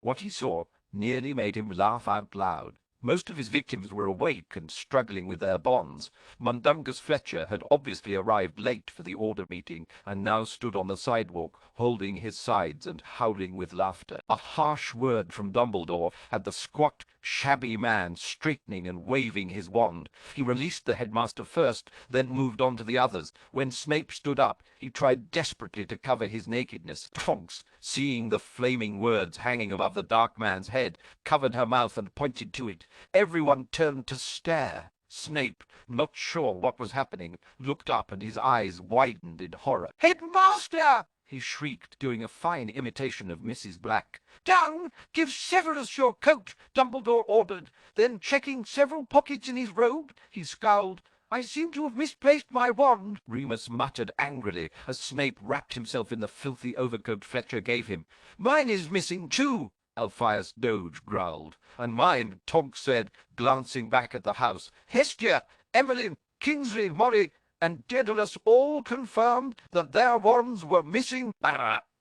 What he saw nearly made him laugh out loud. Most of his victims were awake and struggling with their bonds. Mundungus Fletcher had obviously arrived late for the order meeting and now stood on the sidewalk, holding his sides and howling with laughter. A harsh word from Dumbledore had the squat, shabby man straightening and waving his wand. He released the headmaster first, then moved on to the others. When Snape stood up, he tried desperately to cover his nakedness. Tonks, seeing the flaming words hanging above the dark man's head, covered her mouth and pointed to it. Everyone turned to stare. Snape, not sure what was happening, looked up and his eyes widened in horror. "Headmaster!" he shrieked, doing a fine imitation of Mrs. Black. "Down! Give Severus your coat!" Dumbledore ordered. Then, checking several pockets in his robe, he scowled. "I seem to have misplaced my wand," Remus muttered angrily as Snape wrapped himself in the filthy overcoat Fletcher gave him. "Mine is missing too," Alpheus Doge growled. "And mine," Tonks said, glancing back at the house. "Hestia, Emmeline, Kingsley, Molly, and Daedalus all confirmed that their wands were missing."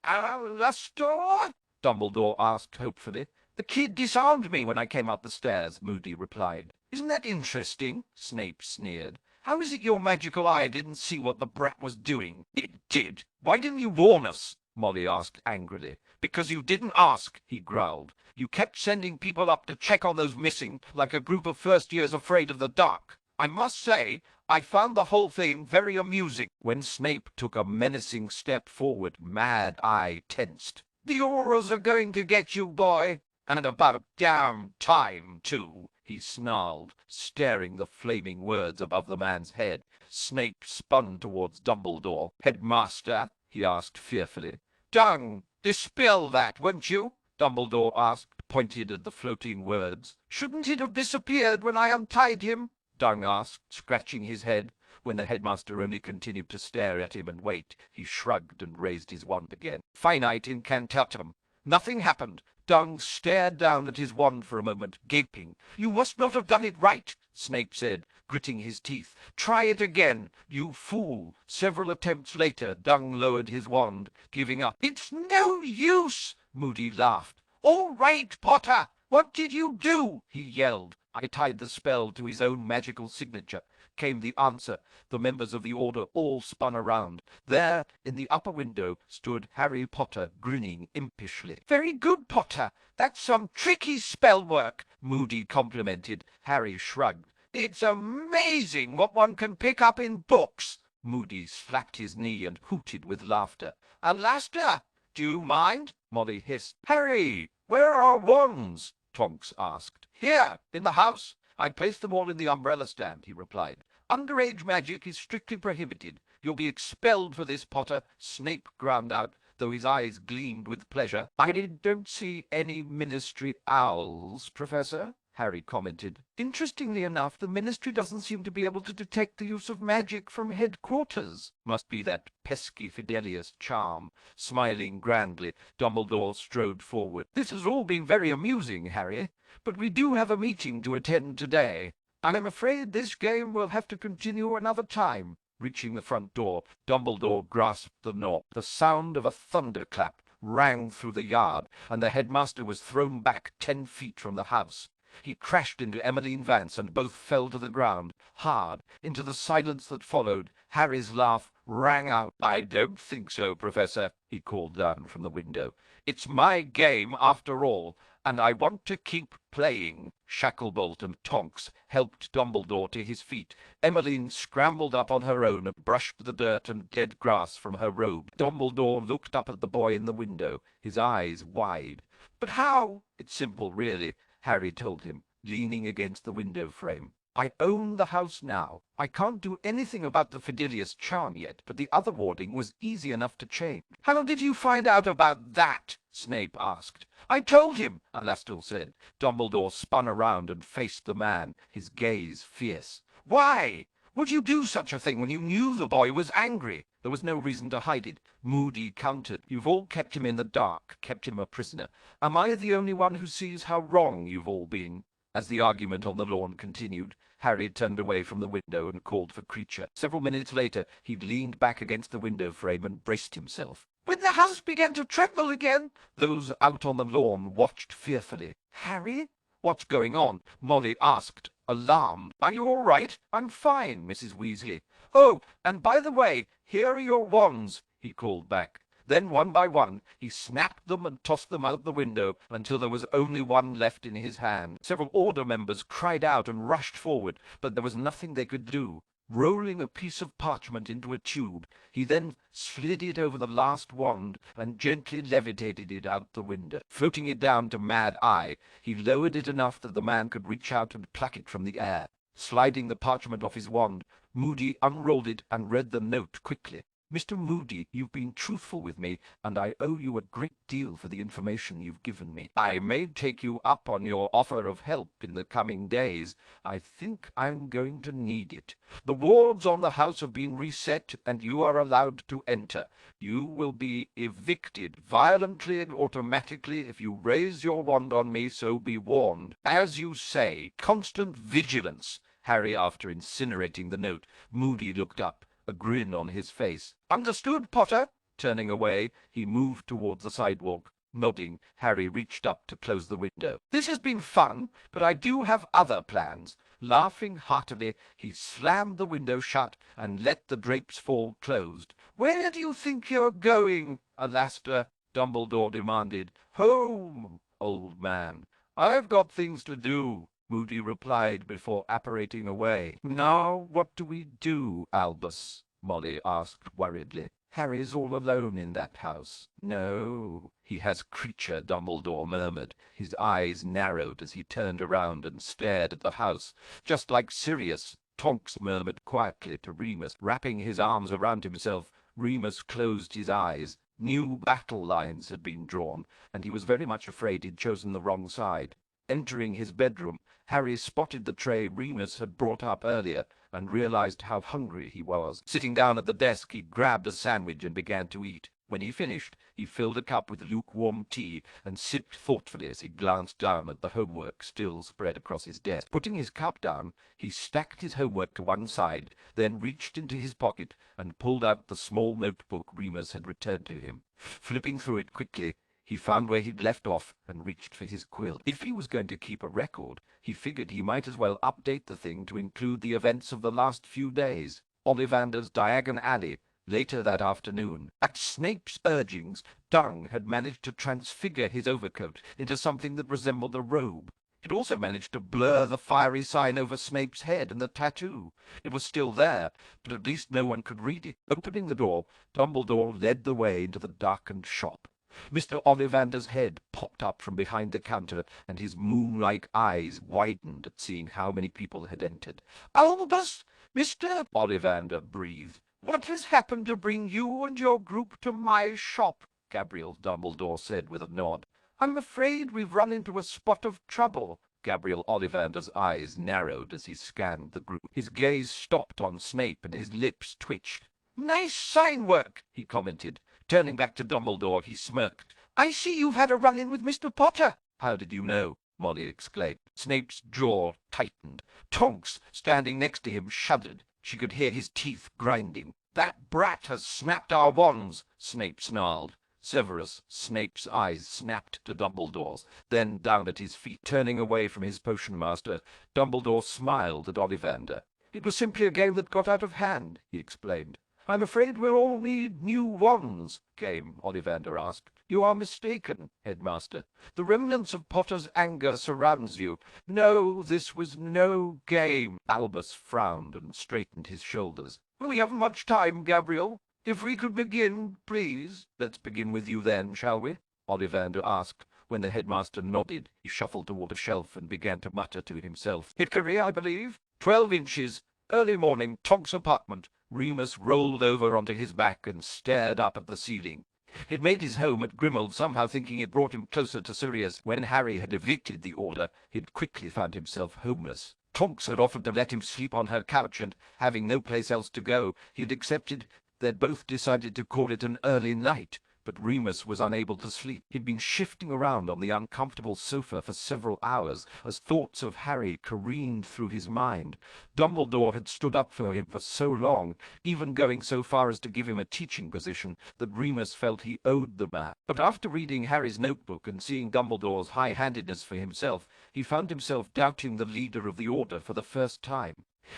"Alastor?" Dumbledore asked hopefully. "The kid disarmed me when I came up the stairs," Moody replied. "Isn't that interesting?" Snape sneered. "How is it your magical eye didn't see what the brat was doing?" "It did. Why didn't you warn us?" Molly asked angrily. "Because you didn't ask," he growled. "You kept sending people up to check on those missing, like a group of first years afraid of the dark. I must say, I found the whole thing very amusing." When Snape took a menacing step forward, Mad Eye tensed. "The Aurors are going to get you, boy. And about damn time, too," he snarled, staring the flaming words above the man's head. Snape spun towards Dumbledore. "Headmaster?" he asked fearfully. "Dung, dispel that, won't you?" Dumbledore asked, pointed at the floating words. "Shouldn't it have disappeared when I untied him?" Dung asked, scratching his head. When the headmaster only continued to stare at him and wait, he shrugged and raised his wand again. "Finite incantatem." Nothing happened. Dung stared down at his wand for a moment, gaping. "You must not have done it right," Snape said, gritting his teeth. "Try it again, you fool." Several attempts later, Dung lowered his wand, giving up. "It's no use," Moody laughed. "All right, Potter, what did you do?" he yelled. "I tied the spell to his own magical signature," came the answer. The members of the Order all spun around. There, in the upper window, stood Harry Potter, grinning impishly. "Very good, Potter. That's some tricky spell work," Moody complimented. Harry shrugged. "It's amazing what one can pick up in books." Moody slapped his knee and hooted with laughter. "Alastor, do you mind?" Molly hissed. "Harry, where are our wands?" Tonks asked. "Here, in the house. I placed them all in the umbrella stand," he replied. "Underage magic is strictly prohibited. You'll be expelled for this, Potter," Snape ground out, though his eyes gleamed with pleasure. "I don't see any Ministry owls, Professor," Harry commented. "Interestingly enough, the Ministry doesn't seem to be able to detect the use of magic from headquarters." "Must be that pesky Fidelius charm." Smiling grandly, Dumbledore strode forward. "This has all been very amusing, Harry, but we do have a meeting to attend today. I'm afraid this game will have to continue another time." Reaching the front door, Dumbledore grasped the knob. The sound of a thunderclap rang through the yard, and the headmaster was thrown back 10 feet from the house. He crashed into Emmeline Vance, and both fell to the ground, hard. Into the silence that followed, Harry's laugh rang out. "I don't think so, Professor," he called down from the window. "It's my game, after all, and I want to keep playing." Shacklebolt and Tonks helped Dumbledore to his feet. Emmeline scrambled up on her own and brushed the dirt and dead grass from her robe. Dumbledore looked up at the boy in the window, his eyes wide. "But how?" "It's simple, really," Harry told him, leaning against the window frame. "I own the house now. I can't do anything about the Fidelius charm yet, but the other warding was easy enough to change." "How did you find out about that?" Snape asked. "I told him," Alastor said. Dumbledore spun around and faced the man, his gaze fierce. "Why would you do such a thing when you knew the boy was angry?" "There was no reason to hide it," Moody countered. "You've all kept him in the dark, kept him a prisoner. Am I the only one who sees how wrong you've all been?" As the argument on the lawn continued, Harry turned away from the window and called for Creature. Several minutes later, he leaned back against the window frame and braced himself. When the house began to tremble again, those out on the lawn watched fearfully. "Harry, what's going on?" Molly asked, alarmed. "Are you all right?" "I'm fine, Mrs. Weasley." "Oh, and by the way, here are your wands," he called back. Then, one by one, he snapped them and tossed them out the window until there was only one left in his hand. Several order members cried out and rushed forward, but there was nothing they could do. Rolling a piece of parchment into a tube, he then slid it over the last wand and gently levitated it out the window. Floating it down to Mad Eye, he lowered it enough that the man could reach out and pluck it from the air. Sliding the parchment off his wand, Moody unrolled it and read the note quickly. "Mr. Moody, you've been truthful with me, and I owe you a great deal for the information you've given me. I may take you up on your offer of help in the coming days. I think I'm going to need it. The wards on the house have been reset, and you are allowed to enter. You will be evicted violently and automatically if you raise your wand on me, so be warned. As you say, constant vigilance." Harry, after incinerating the note, Moody looked up, a grin on his face. "Understood, Potter." Turning away, he moved towards the sidewalk. Nodding, Harry reached up to close the window. "This has been fun, but I do have other plans." Laughing heartily, he slammed the window shut and let the drapes fall closed. "Where do you think you're going, Alastair?" Dumbledore demanded. "Home, old man. I've got things to do," Moody replied before apparating away. "Now what do we do, Albus?" Molly asked worriedly. "Harry's all alone in that house." "No, he has Creature," Dumbledore murmured. His eyes narrowed as he turned around and stared at the house. "Just like Sirius," Tonks murmured quietly to Remus. Wrapping his arms around himself, Remus closed his eyes. New battle lines had been drawn, and he was very much afraid he'd chosen the wrong side. Entering his bedroom, Harry spotted the tray Remus had brought up earlier and realized how hungry he was. Sitting down at the desk, he grabbed a sandwich and began to eat. When he finished, he filled a cup with lukewarm tea and sipped thoughtfully as he glanced down at the homework still spread across his desk. Putting his cup down, he stacked his homework to one side, then reached into his pocket and pulled out the small notebook Remus had returned to him. Flipping through it quickly, he found where he'd left off and reached for his quill. If he was going to keep a record, he figured he might as well update the thing to include the events of the last few days. Ollivander's Diagon Alley, later that afternoon. At Snape's urgings, Dung had managed to transfigure his overcoat into something that resembled a robe. It also managed to blur the fiery sign over Snape's head and the tattoo. It was still there, but at least no one could read it. Opening the door, Dumbledore led the way into the darkened shop. Mr. Ollivander's head popped up from behind the counter, and his moon-like eyes widened at seeing how many people had entered. "Albus, Mr. Ollivander breathed. "What has happened to bring you and your group to my shop?" Gabriel Dumbledore said with a nod. "I'm afraid we've run into a spot of trouble." Gabriel Ollivander's eyes narrowed as he scanned the group. His gaze stopped on Snape, and his lips twitched. "Nice sign work," he commented. Turning back to Dumbledore, he smirked. "I see you've had a run-in with Mr. Potter." "How did you know?" Molly exclaimed. Snape's jaw tightened. Tonks, standing next to him, shuddered. She could hear his teeth grinding. "That brat has snapped our wands," Snape snarled. Severus Snape's eyes snapped to Dumbledore's, then down at his feet. Turning away from his potion master, Dumbledore smiled at Ollivander. "It was simply a game that got out of hand," he explained. "I'm afraid we'll all need new wands," Game Ollivander asked. "You are mistaken, Headmaster. The remnants of Potter's anger surrounds you. No, this was no game." Albus frowned and straightened his shoulders. "We haven't much time, Gabriel. If we could begin, please." "Let's begin with you then, shall we?" Ollivander asked. When the headmaster nodded, he shuffled toward a shelf and began to mutter to himself. "Hickory, I believe. 12 inches. Early morning. Tonks' apartment." Remus rolled over onto his back and stared up at the ceiling. It made his home at Grimmauld, somehow thinking it brought him closer to Sirius. When Harry had evicted the Order, he'd quickly found himself homeless. Tonks had offered to let him sleep on her couch, and, having no place else to go, he'd accepted. They'd both decided to call it an early night, but Remus was unable to sleep. He'd been shifting around on the uncomfortable sofa for several hours as thoughts of Harry careened through his mind. Dumbledore had stood up for him for so long, even going so far as to give him a teaching position, that Remus felt he owed the man. But after reading Harry's notebook and seeing Dumbledore's high-handedness for himself, he found himself doubting the leader of the Order for the first time.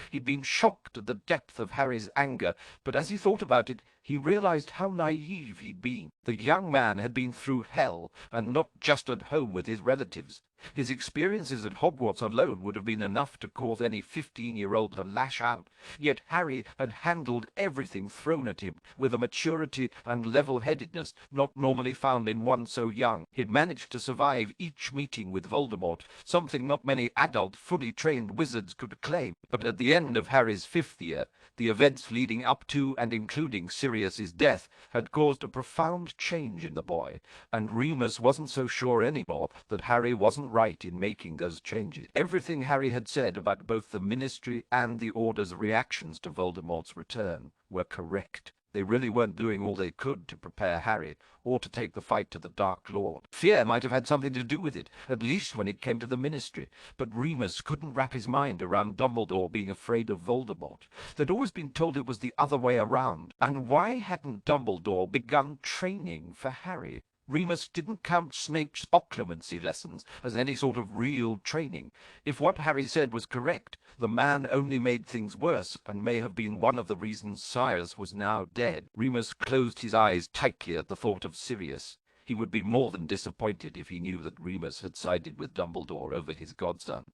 He'd been shocked at the depth of Harry's anger, but as he thought about it, he realized how naive he'd been. The young man had been through hell, and not just at home with his relatives. His experiences at Hogwarts alone would have been enough to cause any 15-year-old to lash out. Yet Harry had handled everything thrown at him with a maturity and level-headedness not normally found in one so young. He'd managed to survive each meeting with Voldemort, something not many adult, fully trained wizards could claim. But at the end of Harry's 5th year, the events leading up to and including Sirius's death had caused a profound change in the boy, and Remus wasn't so sure anymore that Harry wasn't right in making those changes. Everything Harry had said about both the Ministry and the Order's reactions to Voldemort's return were correct. They really weren't doing all they could to prepare Harry, or to take the fight to the Dark Lord. Fear might have had something to do with it, at least when it came to the Ministry, but Remus couldn't wrap his mind around Dumbledore being afraid of Voldemort. They'd always been told it was the other way around, and why hadn't Dumbledore begun training for Harry? Remus didn't count Snape's occlumency lessons as any sort of real training. If what Harry said was correct, the man only made things worse, and may have been one of the reasons Sirius was now dead. Remus closed his eyes tightly at the thought of Sirius. He would be more than disappointed if he knew that Remus had sided with Dumbledore over his godson.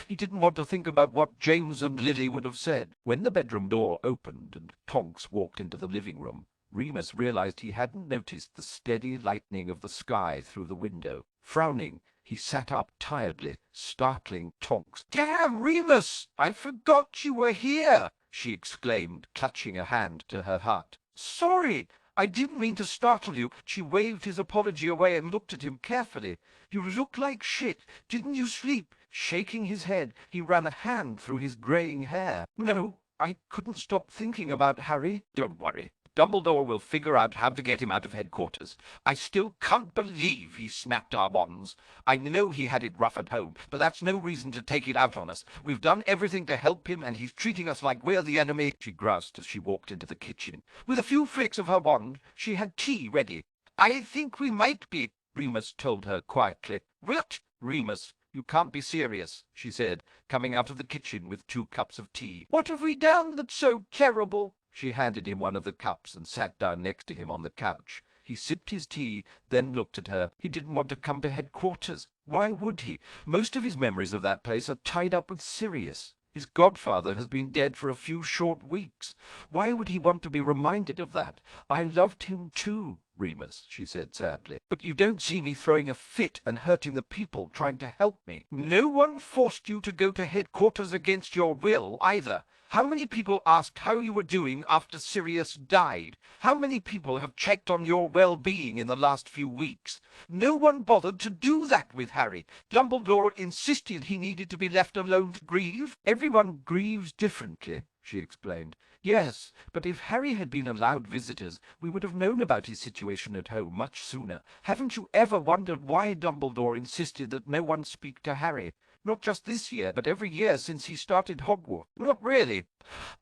He didn't want to think about what James and Lily would have said. When the bedroom door opened and Tonks walked into the living room, Remus realized he hadn't noticed the steady lightening of the sky through the window. Frowning, he sat up tiredly, startling Tonks. "Damn, Remus! I forgot you were here!" she exclaimed, clutching a hand to her heart. "Sorry! I didn't mean to startle you." She waved his apology away and looked at him carefully. "You look like shit. Didn't you sleep?" Shaking his head, he ran a hand through his graying hair. "No, I couldn't stop thinking about Harry." "Don't worry. Dumbledore will figure out how to get him out of headquarters. I still can't believe he snapped our wands. I know he had it rough at home, but that's no reason to take it out on us. We've done everything to help him, and he's treating us like we're the enemy," she groused as she walked into the kitchen. With a few flicks of her wand, she had tea ready. "I think we might be," Remus told her quietly. "What?" "Remus, you can't be serious," she said, coming out of the kitchen with 2 cups of tea. "What have we done that's so terrible?" She handed him one of the cups and sat down next to him on the couch. He sipped his tea, then looked at her. He didn't want to come to headquarters. Why would he? Most of his memories of that place are tied up with Sirius. His godfather has been dead for a few short weeks. Why would he want to be reminded of that? "I loved him too, Remus," she said sadly. "But you don't see me throwing a fit and hurting the people trying to help me." "No one forced you to go to headquarters against your will, either. How many people asked how you were doing after Sirius died? How many people have checked on your well-being in the last few weeks? No one bothered to do that with Harry. Dumbledore insisted he needed to be left alone to grieve." "Everyone grieves differently," she explained. "Yes, but if Harry had been allowed visitors, we would have known about his situation at home much sooner. Haven't you ever wondered why Dumbledore insisted that no one speak to Harry? Not just this year, but every year since he started Hogwarts." "Not really.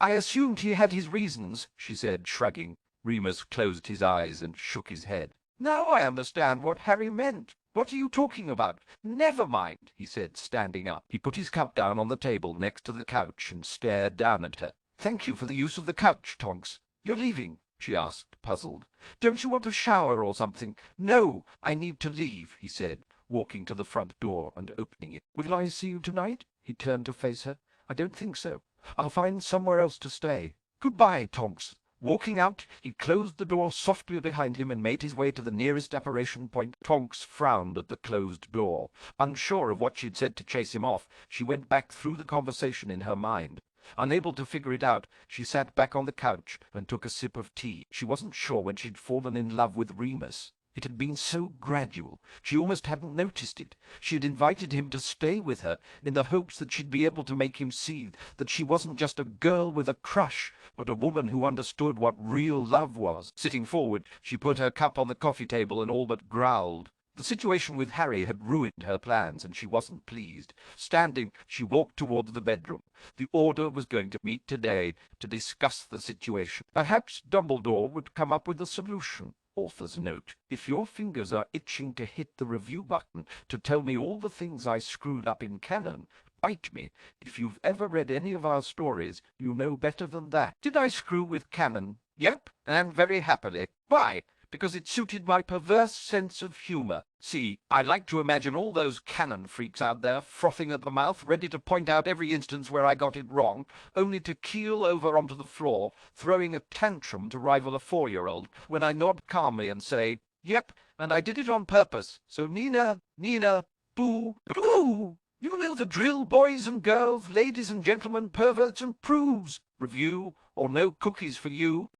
I assumed he had his reasons," she said, shrugging. Remus closed his eyes and shook his head. "Now I understand what Harry meant. What are you talking about?" "Never mind," he said, standing up. He put his cup down on the table next to the couch and stared down at her. "Thank you for the use of the couch, Tonks. You're leaving?" she asked, puzzled. "Don't you want a shower or something?" "No, I need to leave," he said, walking to the front door and opening it. "Will I see you tonight?" He turned to face her. "I don't think so. I'll find somewhere else to stay. Goodbye, Tonks." Walking out, he closed the door softly behind him and made his way to the nearest apparition point. Tonks frowned at the closed door. Unsure of what she'd said to chase him off, she went back through the conversation in her mind. Unable to figure it out, she sat back on the couch and took a sip of tea. She wasn't sure when she'd fallen in love with Remus. It had been so gradual, she almost hadn't noticed it. She had invited him to stay with her in the hopes that she'd be able to make him see that she wasn't just a girl with a crush, but a woman who understood what real love was. Sitting forward, she put her cup on the coffee table and all but growled. The situation with Harry had ruined her plans, and she wasn't pleased. Standing, she walked towards the bedroom. The Order was going to meet today to discuss the situation. Perhaps Dumbledore would come up with a solution. Author's note: if your fingers are itching to hit the review button to tell me all the things I screwed up in canon, bite me. If you've ever read any of our stories, you know better than that. Did I screw with canon? Yep, and very happily. Why? Because it suited my perverse sense of humor. See, I like to imagine all those canon freaks out there frothing at the mouth, ready to point out every instance where I got it wrong, only to keel over onto the floor, throwing a tantrum to rival a 4-year-old, when I nod calmly and say, "Yep, and I did it on purpose. So Nina, boo, boo! You know the drill, boys and girls, ladies and gentlemen, perverts and prudes. Review or no cookies for you."